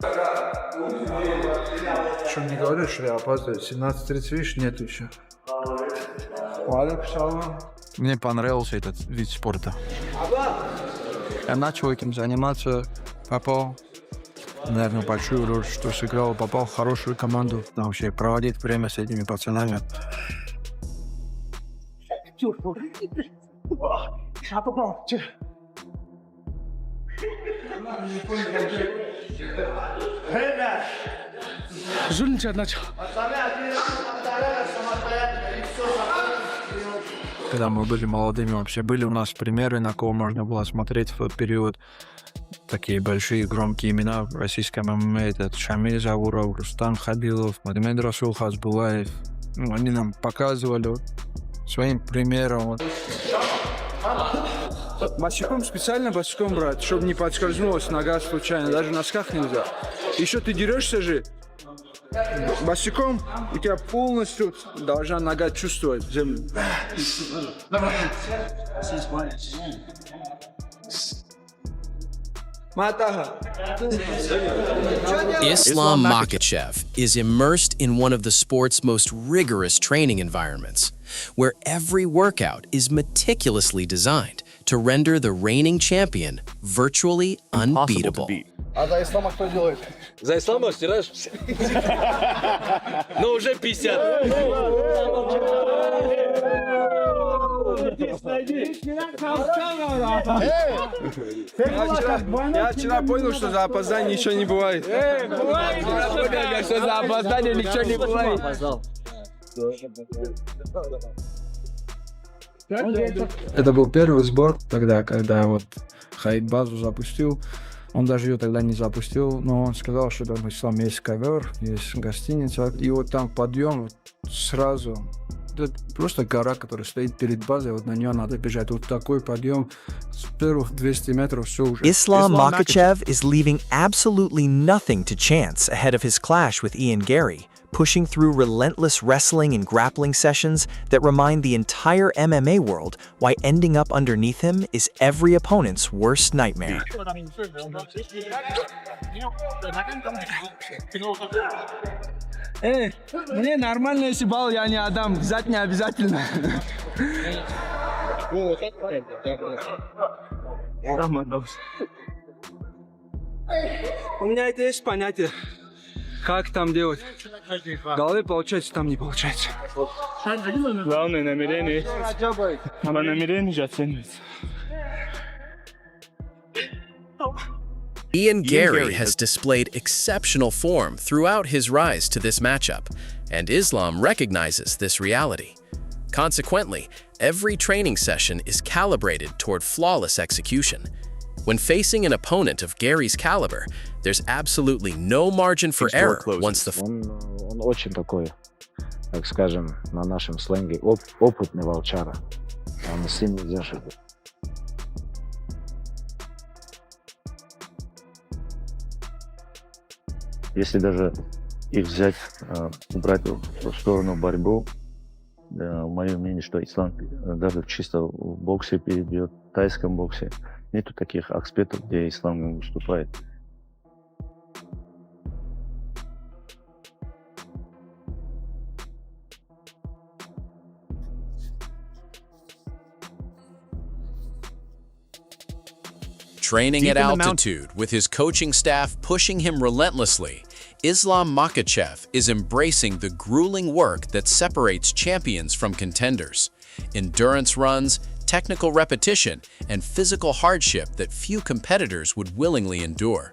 Что не говоришь, что я опаздываю? 17:30, видишь, нету еще. Мне понравился этот вид спорта. Я начал этим заниматься, попал, наверное, большую роль, что сыграл, попал в хорошую команду, вообще проводить время с этими пацанами. Когда мы были молодыми, вообще были у нас примеры, на кого можно было смотреть в тот период. Такие большие громкие имена в российском ММА. Это Шамиль Завуров, Рустам Хабилов, Магомед Расул Хазбулаев. Они нам показывали своим примером. Босиком специально босиком брать, чтобы не подскользнулась нога случайно. Даже в носках нельзя. Еще ты дерешься же. Босиком у тебя полностью должна нога чувствовать землю. Islam Makhachev is immersed in one of the sport's most rigorous training environments, where every workout is meticulously designed to render the reigning champion virtually unbeatable. А за ислама что делает? За ислама стираешь? Ну, уже 50. Я вчера понял, что за опоздание ничего не бывает. Что за опоздание ничего не бывает. Это был первый сбор тогда, когда вот Хаид базу запустил. Он даже ее тогда не запустил, но он сказал, что там в Исламе есть ковер, есть гостиница. И вот там подъем вот сразу. Это просто гора, которая стоит перед базой, вот на нее надо бежать. Вот такой подъем с первых 200 метров все уже. Islam Makhachev is leaving absolutely nothing to chance ahead of his clash with Ian Gary, pushing through relentless wrestling and grappling sessions that remind the entire MMA world why ending up underneath him is every opponent's worst nightmare. Мне нормально, если балл я не отдам, взять не обязательно. У меня это есть понятие. Как там делать? В голове получается, там не получается. Главное намерение. А намерение же оценивается. Ian Gary has displayed exceptional form throughout his rise to this matchup, and Islam recognizes this reality. Consequently, every training session is calibrated toward flawless execution. When facing an opponent of Gary's caliber, there's absolutely no margin for error once the... Он очень такой, так скажем, на нашем сленге, опытный волчара. Он с ним нельзя шутить. Если даже их взять, убрать в сторону борьбу, мое мнение, что Ислам даже чисто в боксе перебьет, в тайском боксе. Нету таких аспектов, где Ислам выступает. Training at altitude, with his coaching staff pushing him relentlessly, Islam Makhachev is embracing the grueling work that separates champions from contenders. Endurance runs, technical repetition, and physical hardship that few competitors would willingly endure.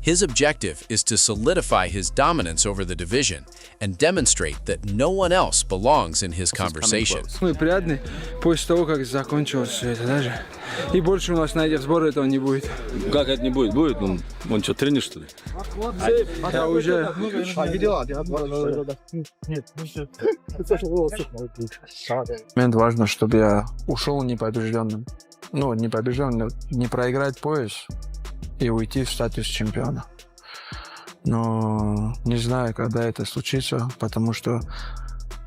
His objective is to solidify his dominance over the division and demonstrate that no one else belongs in his conversation. Мы приятны после того, как закончилось все это даже. И больше у нас на этих сборах этого не будет. Как это не будет? Будет? Он что, тренер, что ли? Я уже... Момент важно, чтобы я ушел непобежденным. Ну, не побежденным, не проиграть пояс и уйти в статус чемпиона. Но не знаю, когда это случится, потому что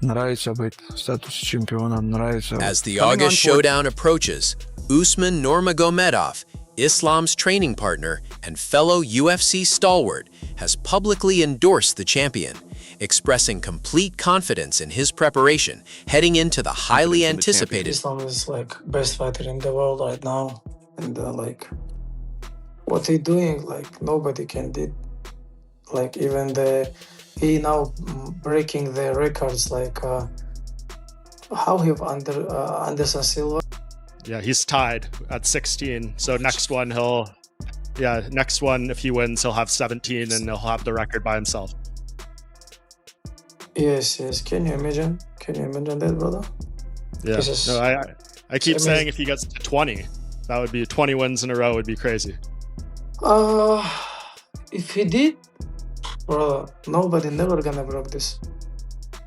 нравится быть в статусе чемпиона, нравится... As the August showdown approaches, Usman Nurmagomedov Islam's training partner and fellow UFC stalwart, has publicly endorsed the champion, expressing complete confidence in his preparation heading into the highly anticipated. Islam is like best fighter in the world right now, and like what he doing, like nobody can did. Like even he now breaking the records, like how he Anderson Silva. Yeah, he's tied at 16. So next one if he wins, he'll have 17 and he'll have the record by himself. Yes. Can you imagine? That, brother? Yeah. No, I keep saying if he gets to 20, that would be 20 wins in a row would be crazy. If he did, brother, nobody never gonna break this.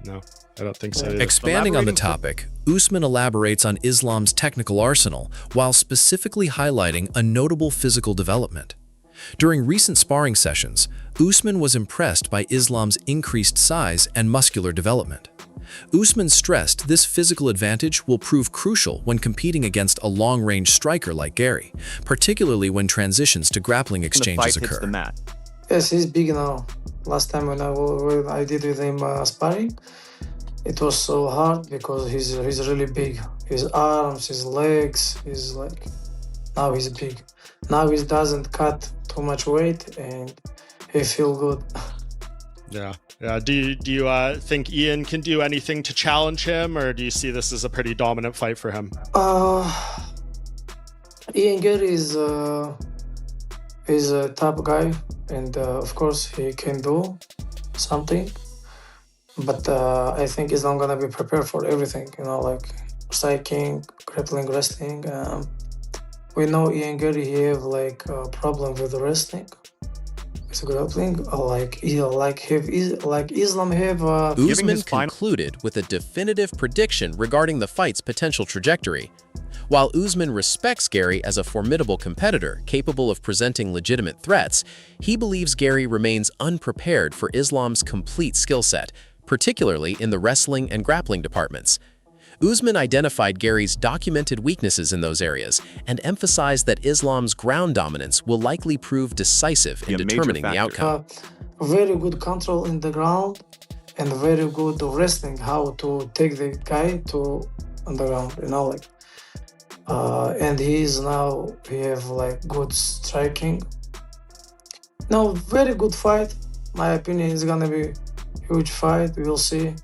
No, I don't think so either. Expanding on the topic, Usman elaborates on Islam's technical arsenal while specifically highlighting a notable physical development. During recent sparring sessions, Usman was impressed by Islam's increased size and muscular development. Usman stressed this physical advantage will prove crucial when competing against a long-range striker like Gary, particularly when transitions to grappling exchanges occur. Yes, he's big now. Last time when I did with him sparring, it was so hard because he's really big. His arms, his legs, now he's big. Now he doesn't cut too much weight and he feel good. Yeah. Do you think Ian can do anything to challenge him, or do you see this as a pretty dominant fight for him? Ian Gary is a top guy, and of course he can do something. But I think he's not gonna be prepared for everything. Like striking, grappling, wrestling. We know Ian Gary he have like a problem with wrestling. It's grappling, like Islam have. Usman concluded with a definitive prediction regarding the fight's potential trajectory. While Usman respects Gary as a formidable competitor capable of presenting legitimate threats, he believes Gary remains unprepared for Islam's complete skill set, particularly in the wrestling and grappling departments. Usman identified Gary's documented weaknesses in those areas and emphasized that Islam's ground dominance will likely prove decisive in determining the outcome. Very good control in the ground and very good wrestling, how to take the guy to on the ground, and he have like good striking. No, very good fight. My opinion is gonna be huge fight. We'll see.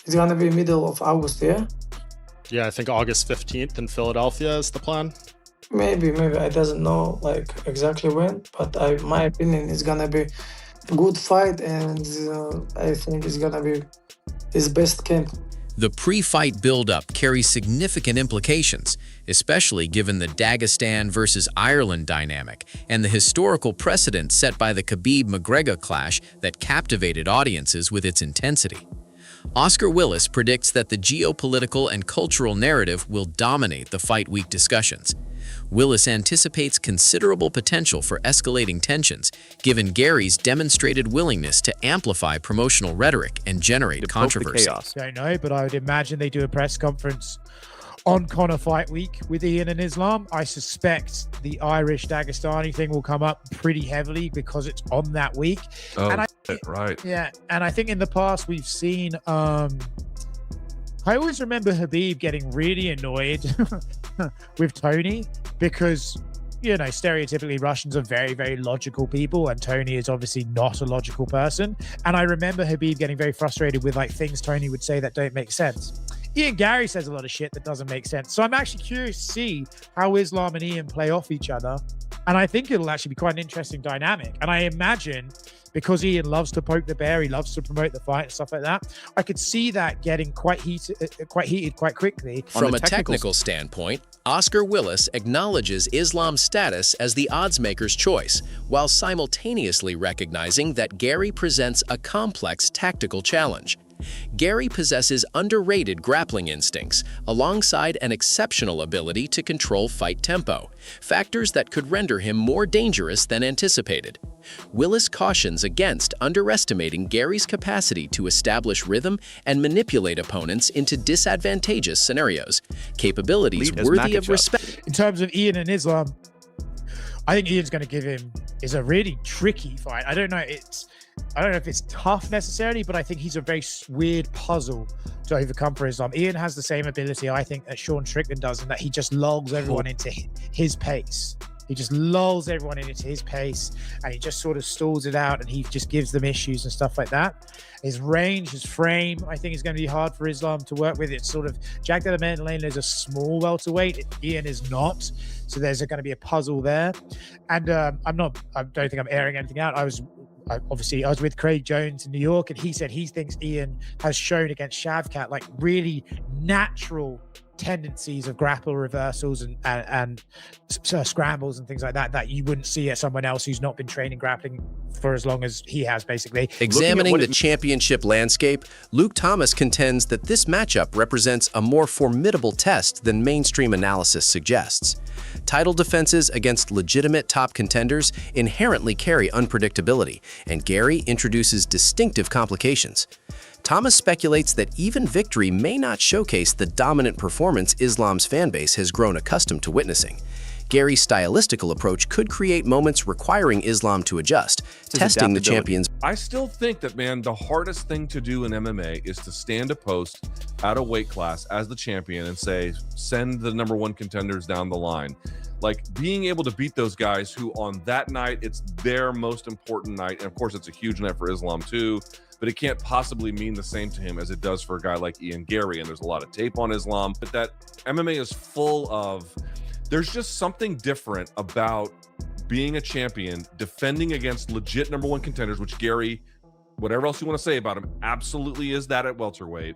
It's gonna be middle of August, yeah? Yeah, I think August 15th in Philadelphia is the plan. Maybe. I doesn't know like exactly when, but my opinion is gonna be good fight, and I think it's gonna be his best camp. The pre-fight build-up carries significant implications, especially given the Dagestan versus Ireland dynamic and the historical precedent set by the Khabib-McGregor clash that captivated audiences with its intensity. Oscar Willis predicts that the geopolitical and cultural narrative will dominate the fight week discussions. Willis anticipates considerable potential for escalating tensions, given Gary's demonstrated willingness to amplify promotional rhetoric and generate controversy. Don't know, but I would imagine they do a press conference on Conor Fight Week with Ian and Islam. I suspect the Irish Dagestani thing will come up pretty heavily because it's on that week. Right. Yeah, and I think in the past we've seen I always remember Khabib getting really annoyed with Tony because, stereotypically Russians are very, very logical people, and Tony is obviously not a logical person. And I remember Khabib getting very frustrated with like things Tony would say that don't make sense. Ian Gary says a lot of shit that doesn't make sense. So I'm actually curious to see how Islam and Ian play off each other. And I think it'll actually be quite an interesting dynamic. And I imagine because Ian loves to poke the bear, he loves to promote the fight and stuff like that, I could see that getting quite heated quite quickly. From a technical standpoint, Oscar Willis acknowledges Islam's status as the oddsmaker's choice, while simultaneously recognizing that Gary presents a complex tactical challenge. Gary possesses underrated grappling instincts, alongside an exceptional ability to control fight tempo, factors that could render him more dangerous than anticipated. Willis cautions against underestimating Gary's capacity to establish rhythm and manipulate opponents into disadvantageous scenarios, capabilities worthy of respect. In terms of Ian and Islam, I think Ian's going to give him is a really tricky fight. I don't know if it's tough necessarily, but I think he's a very weird puzzle to overcome for Islam. Ian has the same ability, I think, that Sean Strickland does, in that he just lulls everyone into his pace. He just lulls everyone into his pace, and he just sort of stalls it out, and he just gives them issues and stuff like that. His range, his frame, I think is going to be hard for Islam to work with. It's sort of, Jack Della Maddalena is a small welterweight. Ian is not. So there's going to be a puzzle there. And I don't think I'm airing anything out. I was with Craig Jones in New York, and he said he thinks Ian has shown against Shavkat like really natural tendencies of grapple reversals and scrambles and things like that you wouldn't see at someone else who's not been training grappling for as long as he has, basically. Examining the championship landscape, Luke Thomas contends that this matchup represents a more formidable test than mainstream analysis suggests. Title defenses against legitimate top contenders inherently carry unpredictability, and Gary introduces distinctive complications. Thomas speculates that even victory may not showcase the dominant performance Islam's fanbase has grown accustomed to witnessing. Gary's stylistical approach could create moments requiring Islam to adjust, testing the champion's. I still think that, man, the hardest thing to do in MMA is to stand a post at a weight class as the champion and say, send the #1 contenders down the line. Like, being able to beat those guys who on that night, it's their most important night. And of course, it's a huge night for Islam too, but it can't possibly mean the same to him as it does for a guy like Ian Gary. And there's a lot of tape on Islam, but that MMA is full of, there's just something different about being a champion, defending against legit #1 contenders, which Gary, whatever else you want to say about him, absolutely is that at welterweight,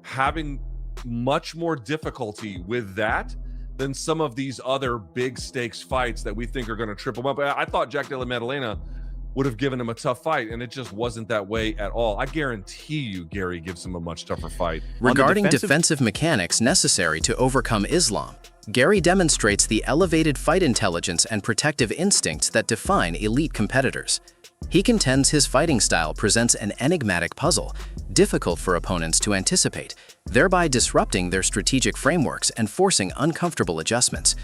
having much more difficulty with that than some of these other big stakes fights that we think are going to trip him up. I thought Jack Della Maddalena would have given him a tough fight, and it just wasn't that way at all. I guarantee you Gary gives him a much tougher fight. Regarding defensive mechanics necessary to overcome Islam, Gary demonstrates the elevated fight intelligence and protective instincts that define elite competitors. He contends his fighting style presents an enigmatic puzzle, difficult for opponents to anticipate, thereby disrupting their strategic frameworks and forcing uncomfortable adjustments.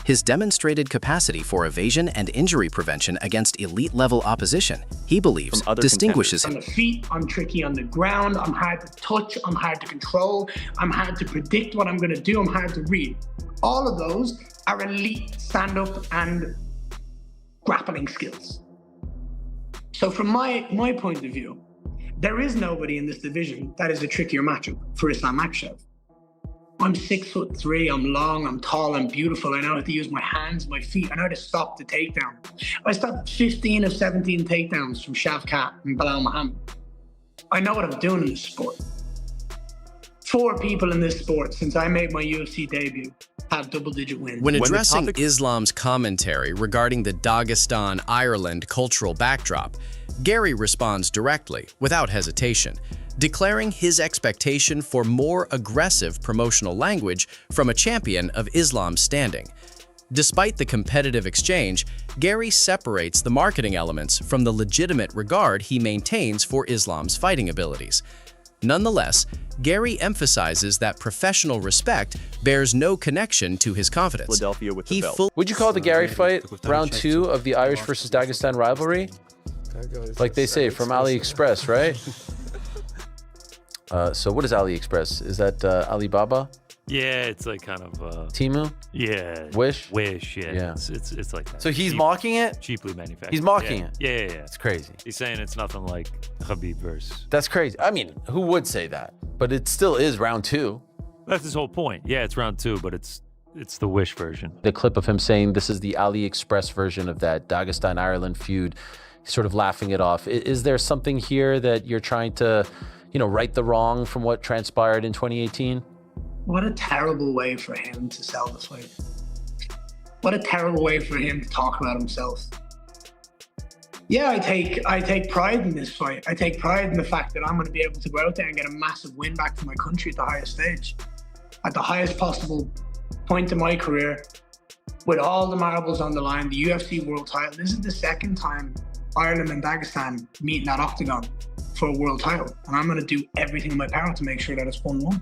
His demonstrated capacity for evasion and injury prevention against elite-level opposition, he believes, distinguishes him. On the feet, I'm tricky on the ground, I'm hard to touch, I'm hard to control, I'm hard to predict what I'm going to do, I'm hard to read. All of those are elite stand-up and grappling skills. So from my point of view, there is nobody in this division that is a trickier matchup for Islam Makhachev. I'm 6'3", I'm long, I'm tall, I'm beautiful. I know how to use my hands, my feet. I know how to stop the takedown. I stopped 15 of 17 takedowns from Shavkat and Belal Muhammad. I know what I'm doing in this sport. 4 people in this sport since I made my UFC debut have double-digit wins. When addressing Islam's commentary regarding the Dagestan, Ireland cultural backdrop, Gary responds directly, without hesitation, declaring his expectation for more aggressive promotional language from a champion of Islam's standing. Despite the competitive exchange, Gary separates the marketing elements from the legitimate regard he maintains for Islam's fighting abilities. Nonetheless, Gary emphasizes that professional respect bears no connection to his confidence. Philadelphia with the belt. Would you call the Gary fight round 2 of the Irish versus Dagestan rivalry? Like they say, from AliExpress, right? So what is AliExpress? Is that Alibaba? Yeah, it's like kind of Temu? Yeah. Wish? Wish, yeah. It's like that. So he's mocking it? Cheaply manufactured. He's mocking it? Yeah. It's crazy. He's saying it's nothing like Khabib versus. That's crazy. I mean, who would say that? But it still is round 2. That's his whole point. Yeah, it's round 2, but it's the Wish version. The clip of him saying this is the AliExpress version of that Dagestan-Ireland feud, sort of laughing it off. Is there something here that you're trying to, right the wrong from what transpired in 2018? What a terrible way for him to sell the fight. What a terrible way for him to talk about himself. Yeah, I take pride in this fight. I take pride in the fact that I'm going to be able to go out there and get a massive win back for my country at the highest stage, at the highest possible point in my career, with all the marbles on the line, the UFC world title. This is the second time Ireland and Dagestan meet in that octagon for a world title, and I'm going to do everything in my power to make sure that it's 1-1.